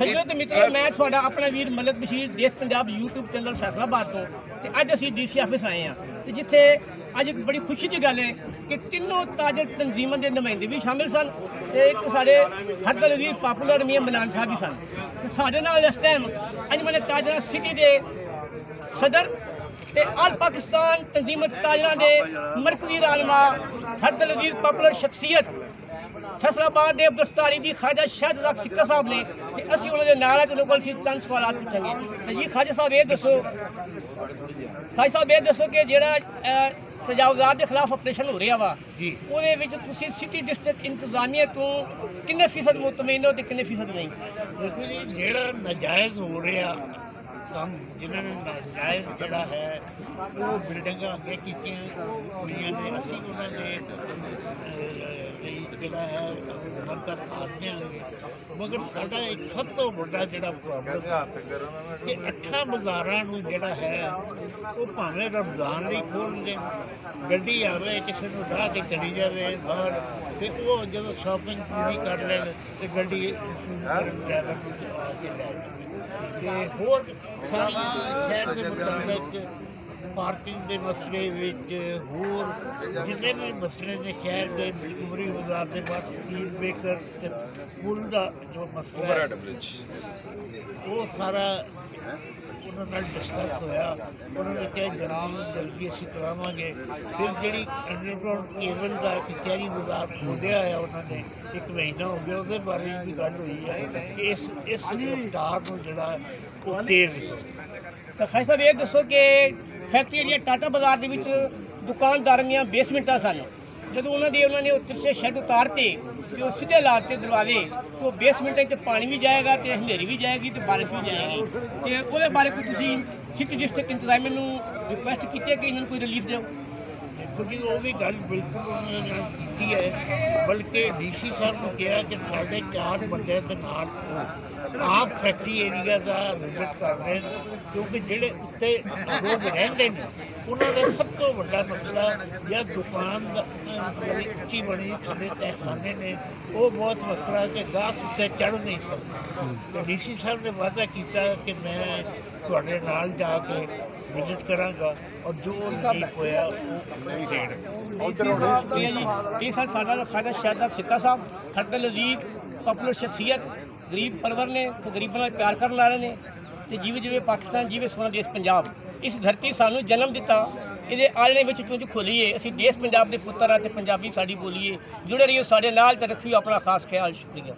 ਸੱਜਣੋ ਤੇ ਮਿੱਤਰੋ, ਮੈਂ ਤੁਹਾਡਾ ਆਪਣਾ ਵੀਰ ਮਲਕ ਬਸ਼ੀਰ ਦੇਸ਼ ਪੰਜਾਬ YouTube ਚੈਨਲ ਫੈਸਲਾਬਾਦ ਤੋਂ ਤੇ ਅੱਜ ਅਸੀਂ DC ਆਫਿਸ ਆਏ ਹਾਂ ਤੇ ਜਿੱਥੇ ਅੱਜ ਇੱਕ ਬੜੀ ਖੁਸ਼ੀ ਦੀ ਗੱਲ ਹੈ ਕਿ ਤਿੰਨੋਂ ਤਾਜਰ ਤਨਜ਼ੀਮਾਂ ਦੇ ਨੁਮਾਇੰਦੇ ਵੀ ਸ਼ਾਮਿਲ ਸਨ ਤੇ ਇੱਕ ਸਾਡੇ ਹਰਦਲ ਵੀਰ ਪਾਪੂਲਰ ਮੀਆਂ ਮਨਾਨ ਸਾਹਿਬ ਵੀ ਸਨ ਤੇ ਸਾਡੇ ਨਾਲ ਇਸ ਟਾਈਮ ਅੰਜਮਨ ਤਾਜਰਾ ਸਿਟੀ ਦੇ ਸਦਰ ਤੇ ਆਲ ਪਾਕਿਸਤਾਨ ਤਨਜ਼ੀਮਤ ਤਾਜਰਾਂ ਦੇ ਮਰਕਜ਼ੀ ਰਾਲਮਾ ਹਰਦਲ ਵੀਰ ਪਾਪੂਲਰ ਸ਼ਖਸੀਅਤ फैसलाबाद के दस्तारी की ख्वाजा शाहद रख सिक्का साहब ने तो असी उन्होंने नारा के लोगों से चंद सवाल पूछेंगे तो जी ख्वाजा साहब ये दसो कि जोड़ा तजावजात के खिलाफ ऑपरेशन हो रहा वा वो सिटी डिस्ट्रिक्ट इंतजामिया तो किन्ने फीसद मुतमईन हो तो किन्ने फीसद नहीं? देखो जी, जोड़ा नाजायज़ हो रहा काम जिन्होंने नाजायज़ जोड़ा है वो बिल्डिंग अगे की हुई ने असी उन्होंने जोड़ा है बनता साथ देंगे मगर साडा एक सब तो बड़ा जोड़ा प्रॉब्लम कि 8 बाज़ारां नूं जोड़ा है वो भावें रमज़ान नहीं खोल दें गड्डी आवे किसी नूं राह ते चली जाए बाहर तो वो जो शॉपिंग पूरी कर लें तो गड्डी ड्राइवर आके लै जाए होर सारी शहर के मुताबिक पार्किंग के मसले होर जितने भी मसले ने शहर के मजबूरी बाजार के बाद स्पीड ब्रेकर पुल का जो मसला है वो सारा उन्होंने डिस्कस होया उन्होंने कहा जल्दी असी करावांगे फिर जी अंडरग्राउंड केबल का कचहरी बाजार खोलिया है उन्होंने 1 महीना हो गया उसके बारे भी गल हुई है कि इस रफ्तार को जोड़ा वो तेज तो खाई साहब ये दसो कि फैक्ट्री एरिया टाटा बाजार के दुकानदार दी बेसमेंटा सन जो उन्होंने तिरछे शैड उतारते तो सीधे लाते दरवाजे तो बेसमेंट च पानी भी जाएगा तो हनेरी भी जाएगी तो बारिश भी जाएगी तो वो बारे कोई सिटी डिस्ट्रिक्ट इंतजामिया नूं रिक्वेस्ट की कि इन्होंने कोई रिलीफ दो? देखो जी वो भी गल बिल्कुल उन्होंने की है बल्कि DC साहब ने कहा कि 4.5 बंदे के नाल आप फैक्ट्री एरिया का विजिट कर रहे हैं क्योंकि जोड़े उत्ते लोग रहते हैं उन्होंने सब तो बड़ा मसला या दुकान उच्ची बनी थले तहखाने ने वो बहुत मसला कि गाहक उत्ते चढ़ नहीं सकते तो DC साहब ने वादा किया कि मैं थोड़े नाल जाके विजिट करांगा और जो ठीक होया वो ये सर साडा ख्वाजा शाहद सिक्का साहब हरदल अजीज पॉपुलर शख्सियत गरीब परवर ने तो गरीबों नाल प्यार करने वाले ने तो जीवे जीवे पाकिस्तान जीवे सोना देश पंजाब इस धरती सानू जन्म दिता ये आलने में चुंझ खोलीए असी देश पंजाब के पुत्र हाँ तो पंजाबी साड़ी बोलीए जुड़े रहिए साडे नाल ते रखियो अपना खास ख्याल। शुक्रिया।